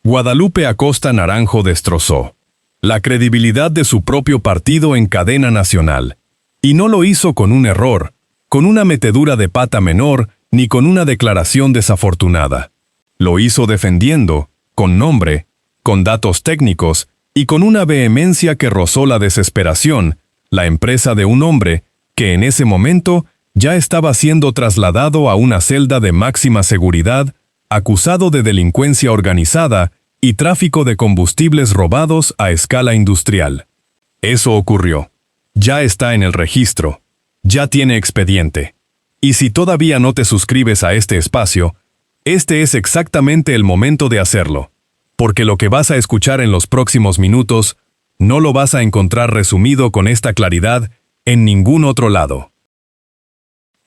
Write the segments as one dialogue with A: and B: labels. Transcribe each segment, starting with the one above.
A: Guadalupe Acosta Naranjo destrozó la credibilidad de su propio partido en cadena nacional. Y no lo hizo con un error, con una metedura de pata menor, ni con una declaración desafortunada. Lo hizo defendiendo, con nombre, con datos técnicos y con una vehemencia que rozó la desesperación, la empresa de un hombre que en ese momento ya estaba siendo trasladado a una celda de máxima seguridad, acusado de delincuencia organizada y tráfico de combustibles robados a escala industrial. Eso ocurrió. Ya está en el registro. Ya tiene expediente. Y si todavía no te suscribes a este espacio, este es exactamente el momento de hacerlo, porque lo que vas a escuchar en los próximos minutos no lo vas a encontrar resumido con esta claridad en ningún otro lado.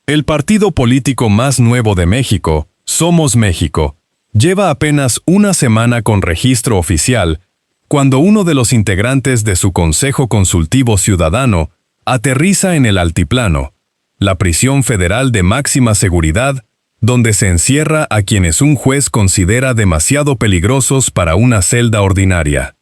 A: El partido político más nuevo de México, Somos México, lleva apenas una semana con registro oficial, cuando uno de los integrantes de su Consejo Consultivo Ciudadano aterriza en el Altiplano, la prisión federal de máxima seguridad, donde se encierra a quienes un juez considera demasiado peligrosos para una celda ordinaria.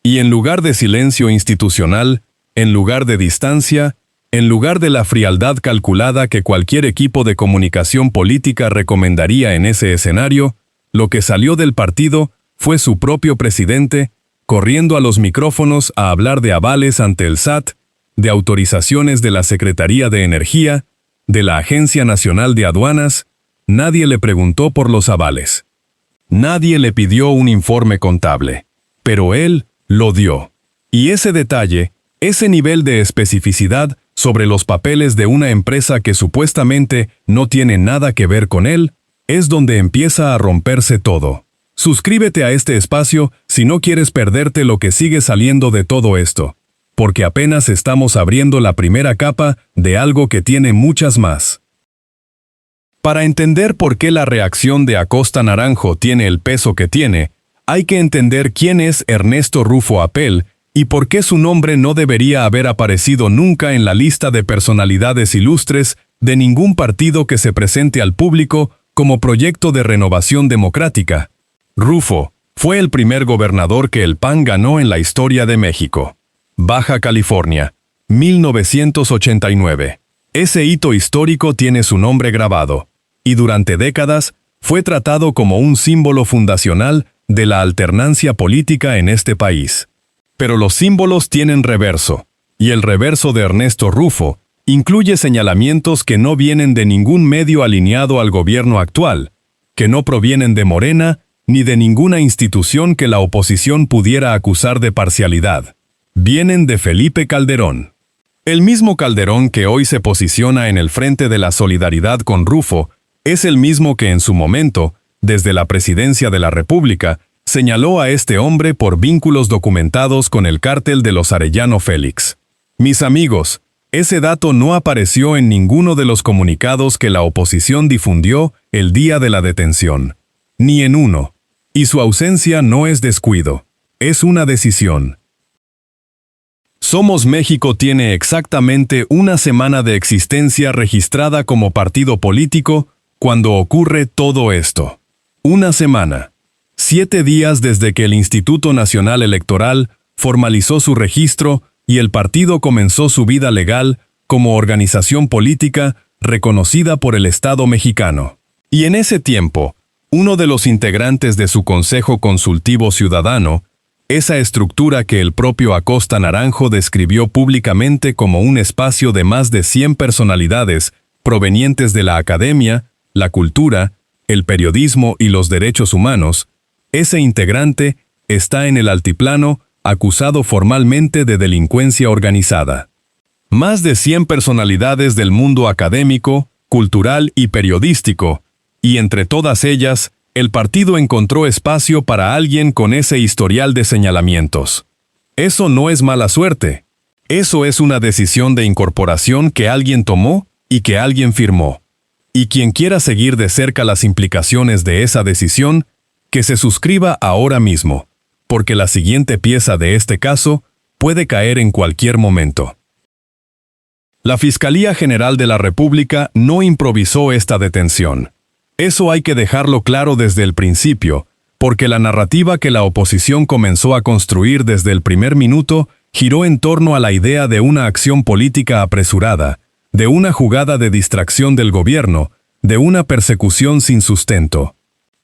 A: Y en lugar de silencio institucional, en lugar de distancia, en lugar de la frialdad calculada que cualquier equipo de comunicación política recomendaría en ese escenario, lo que salió del partido fue su propio presidente, corriendo a los micrófonos a hablar de avales ante el SAT, de autorizaciones de la Secretaría de Energía, de la Agencia Nacional de Aduanas. Nadie le preguntó por los avales. Nadie le pidió un informe contable. Pero él lo dio. Y ese detalle, ese nivel de especificidad sobre los papeles de una empresa que supuestamente no tiene nada que ver con él, es donde empieza a romperse todo. Suscríbete a este espacio si no quieres perderte lo que sigue saliendo de todo esto, porque apenas estamos abriendo la primera capa de algo que tiene muchas más. Para entender por qué la reacción de Acosta Naranjo tiene el peso que tiene, hay que entender quién es Ernesto Rufo Apel y por qué su nombre no debería haber aparecido nunca en la lista de personalidades ilustres de ningún partido que se presente al público como proyecto de renovación democrática. Rufo fue el primer gobernador que el PAN ganó en la historia de México. Baja California, 1989. Ese hito histórico tiene su nombre grabado, y durante décadas fue tratado como un símbolo fundacional de la alternancia política en este país. Pero los símbolos tienen reverso, y el reverso de Ernesto Rufo incluye señalamientos que no vienen de ningún medio alineado al gobierno actual, que no provienen de Morena ni de ninguna institución que la oposición pudiera acusar de parcialidad. Vienen de Felipe Calderón. El mismo Calderón que hoy se posiciona en el frente de la solidaridad con Rufo es el mismo que en su momento, desde la presidencia de la República, señaló a este hombre por vínculos documentados con el cártel de los Arellano Félix. Mis amigos, ese dato no apareció en ninguno de los comunicados que la oposición difundió el día de la detención. Ni en uno. Y su ausencia no es descuido. Es una decisión. Somos México tiene exactamente una semana de existencia registrada como partido político cuando ocurre todo esto. Una semana. 7 días desde que el Instituto Nacional Electoral formalizó su registro y el partido comenzó su vida legal como organización política reconocida por el Estado mexicano. Y en ese tiempo, uno de los integrantes de su Consejo Consultivo Ciudadano, esa estructura que el propio Acosta Naranjo describió públicamente como un espacio de más de 100 personalidades provenientes de la academia, la cultura, el periodismo y los derechos humanos, ese integrante está en el altiplano acusado formalmente de delincuencia organizada. Más de 100 personalidades del mundo académico, cultural y periodístico, y entre todas ellas, el partido encontró espacio para alguien con ese historial de señalamientos. Eso no es mala suerte. Eso es una decisión de incorporación que alguien tomó y que alguien firmó. Y quien quiera seguir de cerca las implicaciones de esa decisión, que se suscriba ahora mismo, porque la siguiente pieza de este caso puede caer en cualquier momento. La Fiscalía General de la República no improvisó esta detención. Eso hay que dejarlo claro desde el principio, porque la narrativa que la oposición comenzó a construir desde el primer minuto giró en torno a la idea de una acción política apresurada, de una jugada de distracción del gobierno, de una persecución sin sustento.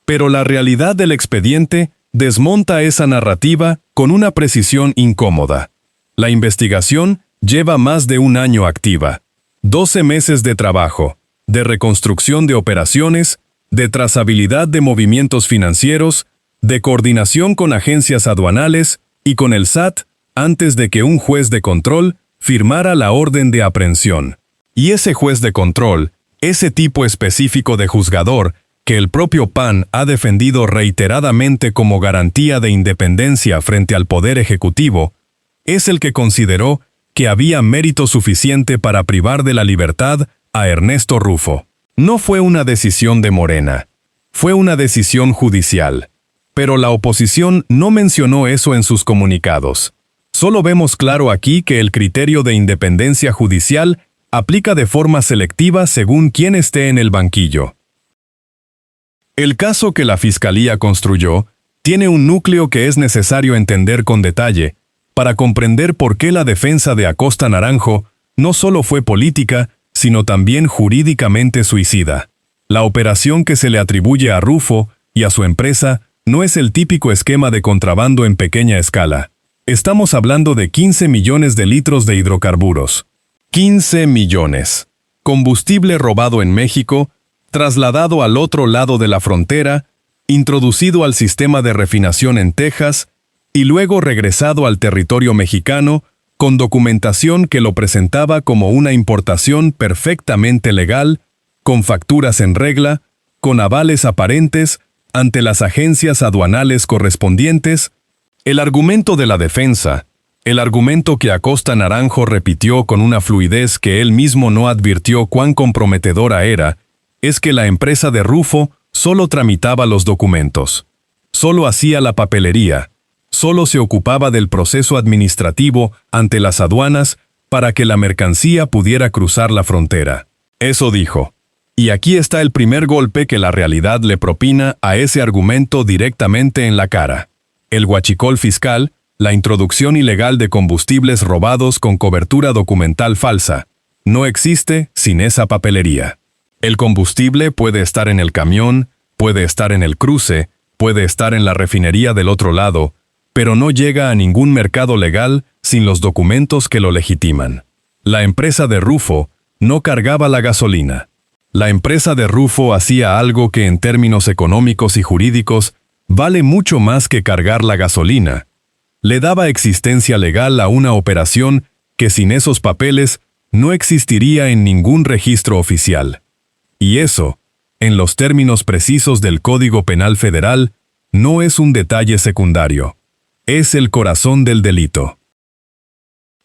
A: Pero la realidad del expediente desmonta esa narrativa con una precisión incómoda. La investigación lleva más de un año activa. 12 meses de trabajo, de reconstrucción de operaciones, de trazabilidad de movimientos financieros, de coordinación con agencias aduanales y con el SAT antes de que un juez de control firmara la orden de aprehensión. Y ese juez de control, ese tipo específico de juzgador que el propio PAN ha defendido reiteradamente como garantía de independencia frente al Poder Ejecutivo, es el que consideró que había mérito suficiente para privar de la libertad a Ernesto Rufo. No fue una decisión de Morena, fue una decisión judicial. Pero la oposición no mencionó eso en sus comunicados. Solo vemos claro aquí que el criterio de independencia judicial aplica de forma selectiva según quién esté en el banquillo. El caso que la Fiscalía construyó tiene un núcleo que es necesario entender con detalle para comprender por qué la defensa de Acosta Naranjo no solo fue política, sino también jurídicamente suicida. La operación que se le atribuye a Rufo y a su empresa no es el típico esquema de contrabando en pequeña escala. Estamos hablando de 15 millones de litros de hidrocarburos. 15 millones. Combustible robado en México, trasladado al otro lado de la frontera, introducido al sistema de refinación en Texas y luego regresado al territorio mexicano con documentación que lo presentaba como una importación perfectamente legal, con facturas en regla, con avales aparentes ante las agencias aduanales correspondientes. El argumento de la defensa, el argumento que Acosta Naranjo repitió con una fluidez que él mismo no advirtió cuán comprometedora era, es que la empresa de Rufo solo tramitaba los documentos, solo hacía la papelería, solo se ocupaba del proceso administrativo ante las aduanas para que la mercancía pudiera cruzar la frontera. Eso dijo. Y aquí está el primer golpe que la realidad le propina a ese argumento directamente en la cara. El huachicol fiscal, la introducción ilegal de combustibles robados con cobertura documental falsa, no existe sin esa papelería. El combustible puede estar en el camión, puede estar en el cruce, puede estar en la refinería del otro lado, pero no llega a ningún mercado legal sin los documentos que lo legitiman. La empresa de Rufo no cargaba la gasolina. La empresa de Rufo hacía algo que en términos económicos y jurídicos vale mucho más que cargar la gasolina. Le daba existencia legal a una operación que sin esos papeles no existiría en ningún registro oficial. Y eso, en los términos precisos del Código Penal Federal, no es un detalle secundario. Es el corazón del delito.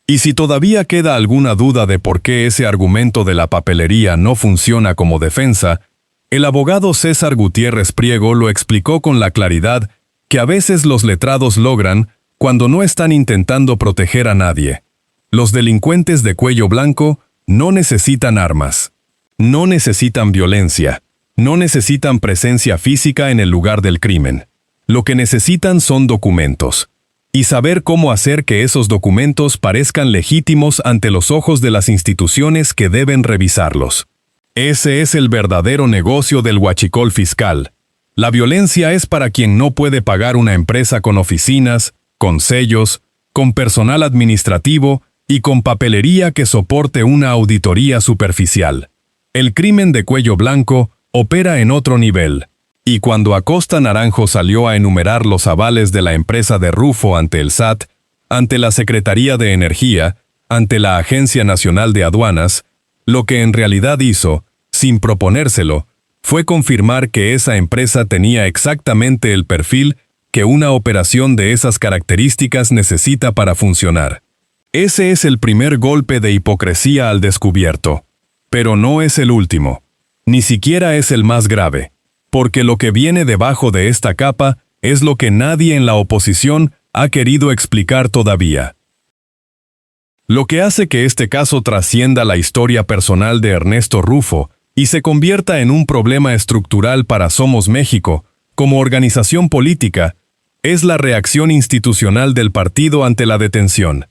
A: Y si todavía queda alguna duda de por qué ese argumento de la papelería no funciona como defensa, el abogado César Gutiérrez Priego lo explicó con la claridad que a veces los letrados logran cuando no están intentando proteger a nadie. Los delincuentes de cuello blanco no necesitan armas, no necesitan violencia, no necesitan presencia física en el lugar del crimen. Lo que necesitan son documentos. Y saber cómo hacer que esos documentos parezcan legítimos ante los ojos de las instituciones que deben revisarlos. Ese es el verdadero negocio del huachicol fiscal. La violencia es para quien no puede pagar una empresa con oficinas, con sellos, con personal administrativo y con papelería que soporte una auditoría superficial. El crimen de cuello blanco opera en otro nivel. Y cuando Acosta Naranjo salió a enumerar los avales de la empresa de Rufo ante el SAT, ante la Secretaría de Energía, ante la Agencia Nacional de Aduanas, lo que en realidad hizo, sin proponérselo, fue confirmar que esa empresa tenía exactamente el perfil que una operación de esas características necesita para funcionar. Ese es el primer golpe de hipocresía al descubierto. Pero no es el último. Ni siquiera es el más grave. Porque lo que viene debajo de esta capa es lo que nadie en la oposición ha querido explicar todavía. Lo que hace que este caso trascienda la historia personal de Ernesto Rufo y se convierta en un problema estructural para Somos México, como organización política, es la reacción institucional del partido ante la detención.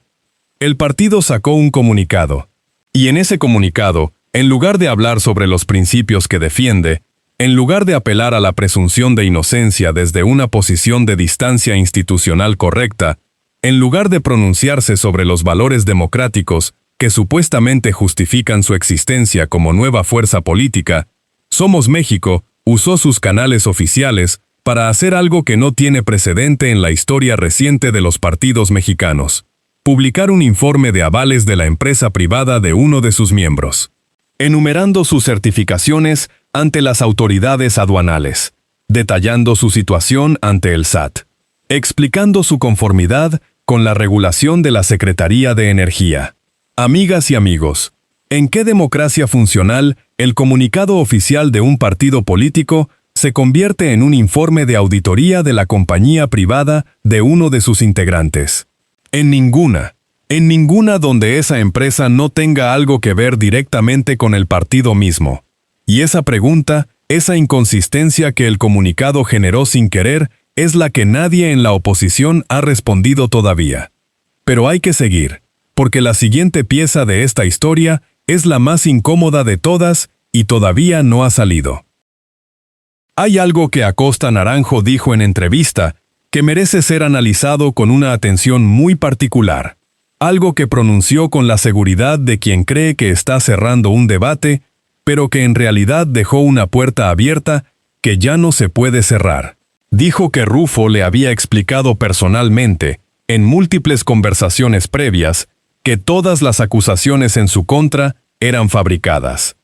A: El partido sacó un comunicado, y en ese comunicado, en lugar de hablar sobre los principios que defiende, en lugar de apelar a la presunción de inocencia desde una posición de distancia institucional correcta, en lugar de pronunciarse sobre los valores democráticos que supuestamente justifican su existencia como nueva fuerza política, Somos México usó sus canales oficiales para hacer algo que no tiene precedente en la historia reciente de los partidos mexicanos: publicar un informe de avales de la empresa privada de uno de sus miembros, enumerando sus certificaciones ante las autoridades aduanales, detallando su situación ante el SAT, explicando su conformidad con la regulación de la Secretaría de Energía. Amigas y amigos, ¿en qué democracia funcional el comunicado oficial de un partido político se convierte en un informe de auditoría de la compañía privada de uno de sus integrantes? En ninguna donde esa empresa no tenga algo que ver directamente con el partido mismo. Y esa pregunta, esa inconsistencia que el comunicado generó sin querer, es la que nadie en la oposición ha respondido todavía. Pero hay que seguir, porque la siguiente pieza de esta historia es la más incómoda de todas y todavía no ha salido. Hay algo que Acosta Naranjo dijo en entrevista que merece ser analizado con una atención muy particular. Algo que pronunció con la seguridad de quien cree que está cerrando un debate, pero que en realidad dejó una puerta abierta que ya no se puede cerrar. Dijo que Rufo le había explicado personalmente, en múltiples conversaciones previas, que todas las acusaciones en su contra eran fabricadas.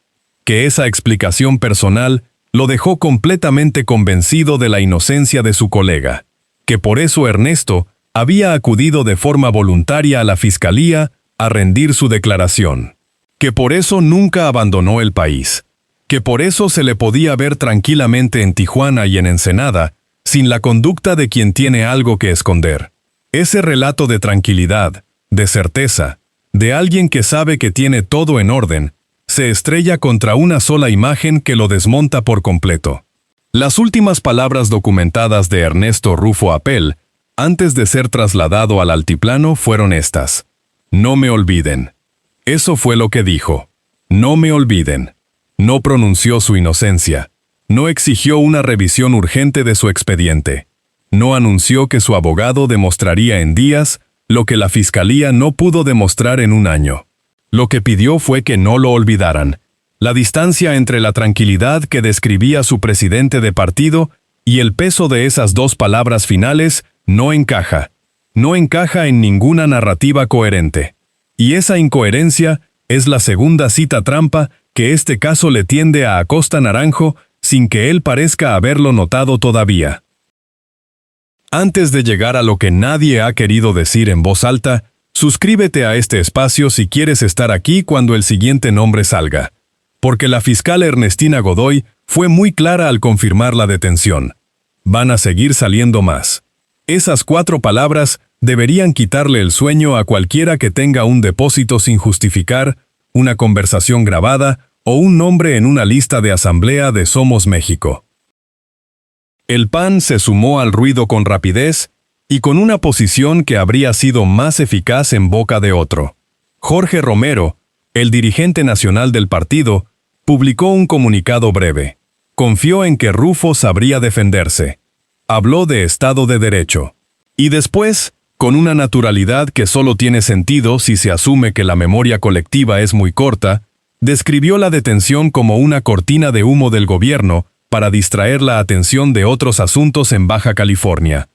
A: Que esa explicación personal lo dejó completamente convencido de la inocencia de su colega. Que por eso Ernesto había acudido de forma voluntaria a la fiscalía a rendir su declaración. Que por eso nunca abandonó el país. Que por eso se le podía ver tranquilamente en Tijuana y en Ensenada, sin la conducta de quien tiene algo que esconder. Ese relato de tranquilidad, de certeza, de alguien que sabe que tiene todo en orden, se estrella contra una sola imagen que lo desmonta por completo. Las últimas palabras documentadas de Ernesto Rufo Apel, antes de ser trasladado al altiplano, fueron estas: "No me olviden". Eso fue lo que dijo. No me olviden. No pronunció su inocencia. No exigió una revisión urgente de su expediente. No anunció que su abogado demostraría en días lo que la fiscalía no pudo demostrar en un año. Lo que pidió fue que no lo olvidaran. La distancia entre la tranquilidad que describía su presidente de partido y el peso de esas dos palabras finales no encaja. No encaja en ninguna narrativa coherente. Y esa incoherencia es la segunda cita trampa que este caso le tiende a Acosta Naranjo sin que él parezca haberlo notado todavía. Antes de llegar a lo que nadie ha querido decir en voz alta, suscríbete a este espacio si quieres estar aquí cuando el siguiente nombre salga. Porque la fiscal Ernestina Godoy fue muy clara al confirmar la detención. Van a seguir saliendo más. Esas 4 palabras deberían quitarle el sueño a cualquiera que tenga un depósito sin justificar, una conversación grabada o un nombre en una lista de asamblea de Somos México. El PAN se sumó al ruido con rapidez y con una posición que habría sido más eficaz en boca de otro. Jorge Romero, el dirigente nacional del partido, publicó un comunicado breve. Confió en que Rufo sabría defenderse. Habló de Estado de Derecho. Y después, con una naturalidad que solo tiene sentido si se asume que la memoria colectiva es muy corta, describió la detención como una cortina de humo del gobierno para distraer la atención de otros asuntos en Baja California.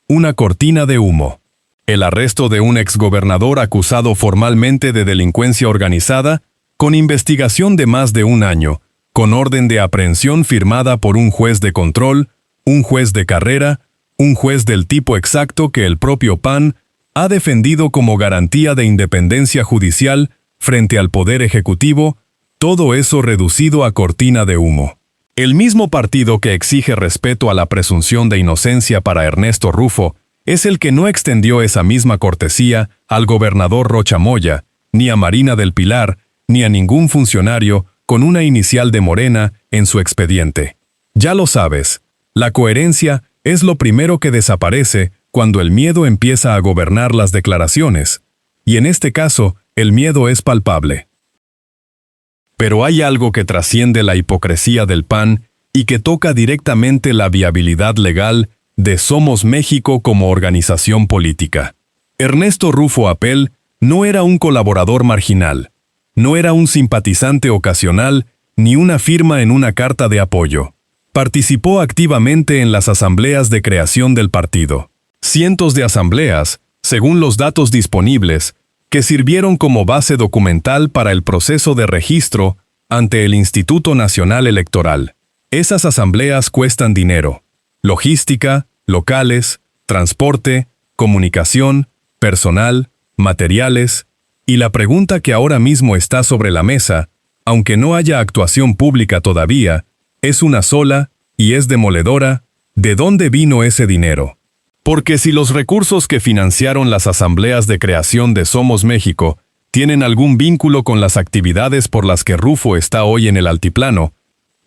A: Una cortina de humo. El arresto de un exgobernador acusado formalmente de delincuencia organizada, con investigación de más de un año, con orden de aprehensión firmada por un juez de control, un juez de carrera, un juez del tipo exacto que el propio PAN ha defendido como garantía de independencia judicial frente al Poder Ejecutivo, todo eso reducido a cortina de humo. El mismo partido que exige respeto a la presunción de inocencia para Ernesto Rufo es el que no extendió esa misma cortesía al gobernador Rocha Moya, ni a Marina del Pilar, ni a ningún funcionario con una inicial de Morena en su expediente. Ya lo sabes, La coherencia es lo primero que desaparece cuando el miedo empieza a gobernar las declaraciones, y en este caso, el miedo es palpable. Pero hay algo que trasciende la hipocresía del PAN y que toca directamente la viabilidad legal de Somos México como organización política. Ernesto Rufo Apel no era un colaborador marginal, no era un simpatizante ocasional ni una firma en una carta de apoyo. Participó activamente en las asambleas de creación del partido. Cientos de asambleas, según los datos disponibles, que sirvieron como base documental para el proceso de registro ante el Instituto Nacional Electoral. Esas asambleas cuestan dinero: logística, locales, transporte, comunicación, personal, materiales, y la pregunta que ahora mismo está sobre la mesa, aunque no haya actuación pública todavía, es una sola, y es demoledora: ¿de dónde vino ese dinero? Porque si los recursos que financiaron las asambleas de creación de Somos México tienen algún vínculo con las actividades por las que Rufo está hoy en el altiplano,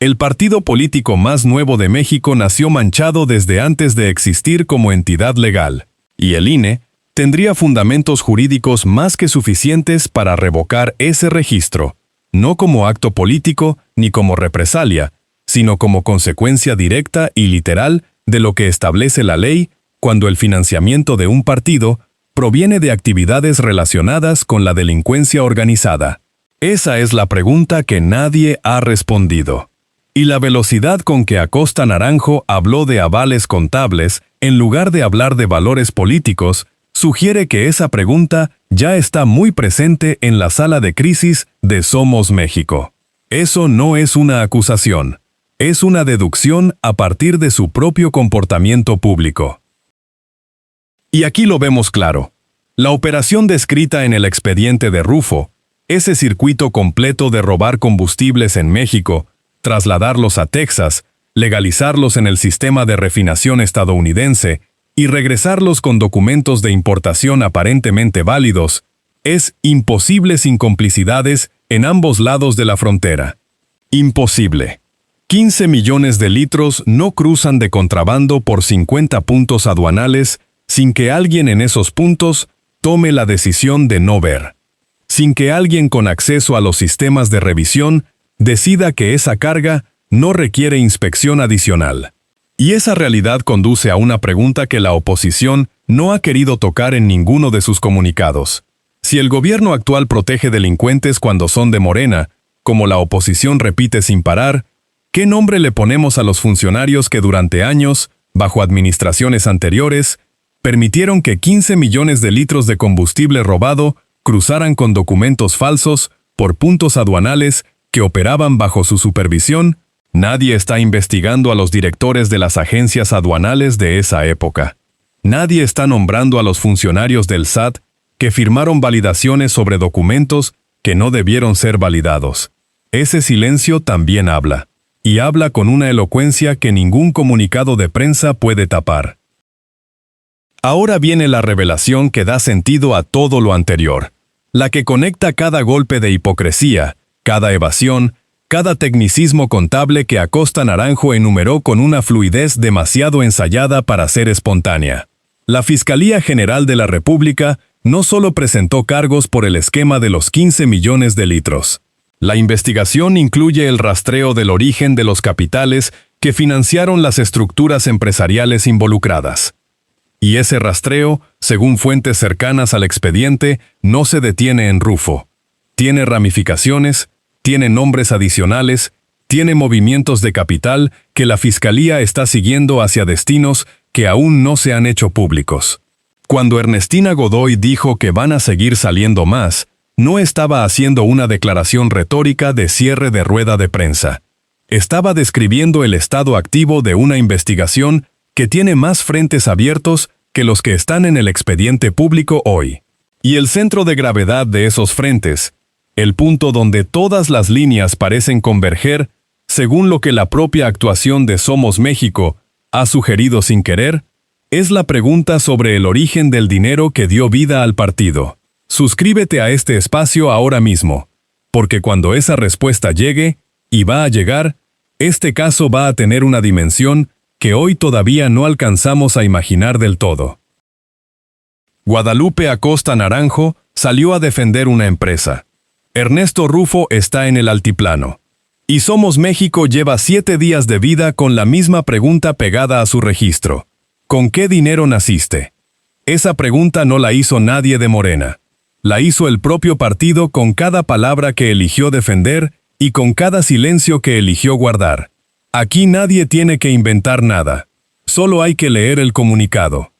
A: el partido político más nuevo de México nació manchado desde antes de existir como entidad legal, y el INE tendría fundamentos jurídicos más que suficientes para revocar ese registro, no como acto político ni como represalia, sino como consecuencia directa y literal de lo que establece la ley cuando el financiamiento de un partido proviene de actividades relacionadas con la delincuencia organizada. Esa es la pregunta que nadie ha respondido. Y la velocidad con que Acosta Naranjo habló de avales contables en lugar de hablar de valores políticos sugiere que esa pregunta ya está muy presente en la sala de crisis de Somos México. Eso no es una acusación, es una deducción a partir de su propio comportamiento público. Y aquí lo vemos claro. La operación descrita en el expediente de Rufo, ese circuito completo de robar combustibles en México, trasladarlos a Texas, legalizarlos en el sistema de refinación estadounidense y regresarlos con documentos de importación aparentemente válidos, es imposible sin complicidades en ambos lados de la frontera. Imposible. 15 millones de litros no cruzan de contrabando por 50 puntos aduanales sin que alguien en esos puntos tome la decisión de no ver. Sin que alguien con acceso a los sistemas de revisión decida que esa carga no requiere inspección adicional. Y esa realidad conduce a una pregunta que la oposición no ha querido tocar en ninguno de sus comunicados. Si el gobierno actual protege delincuentes cuando son de Morena, como la oposición repite sin parar, ¿qué nombre le ponemos a los funcionarios que durante años, bajo administraciones anteriores, permitieron que 15 millones de litros de combustible robado cruzaran con documentos falsos por puntos aduanales que operaban bajo su supervisión? Nadie está investigando a los directores de las agencias aduanales de esa época. Nadie está nombrando a los funcionarios del SAT que firmaron validaciones sobre documentos que no debieron ser validados. Ese silencio también habla, y habla con una elocuencia que ningún comunicado de prensa puede tapar. Ahora viene la revelación que da sentido a todo lo anterior, la que conecta cada golpe de hipocresía, cada evasión, cada tecnicismo contable que Acosta Naranjo enumeró con una fluidez demasiado ensayada para ser espontánea. La Fiscalía General de la República no solo presentó cargos por el esquema de los 15 millones de litros. La investigación incluye el rastreo del origen de los capitales que financiaron las estructuras empresariales involucradas. Y ese rastreo, según fuentes cercanas al expediente, no se detiene en Rufo. Tiene ramificaciones, tiene nombres adicionales, tiene movimientos de capital que la Fiscalía está siguiendo hacia destinos que aún no se han hecho públicos. Cuando Ernestina Godoy dijo que van a seguir saliendo más, no estaba haciendo una declaración retórica de cierre de rueda de prensa. Estaba describiendo el estado activo de una investigación que tiene más frentes abiertos que los que están en el expediente público hoy. Y el centro de gravedad de esos frentes, el punto donde todas las líneas parecen converger, según lo que la propia actuación de Somos México ha sugerido sin querer, es la pregunta sobre el origen del dinero que dio vida al partido. Suscríbete a este espacio ahora mismo, porque cuando esa respuesta llegue, y va a llegar, este caso va a tener una dimensión que hoy todavía no alcanzamos a imaginar del todo. Guadalupe Acosta Naranjo salió a defender una empresa. Ernesto Rufo está en el altiplano. Y Somos México lleva 7 días de vida con la misma pregunta pegada a su registro. ¿Con qué dinero naciste? Esa pregunta no la hizo nadie de Morena. La hizo el propio partido con cada palabra que eligió defender y con cada silencio que eligió guardar. Aquí nadie tiene que inventar nada. Solo hay que leer el comunicado.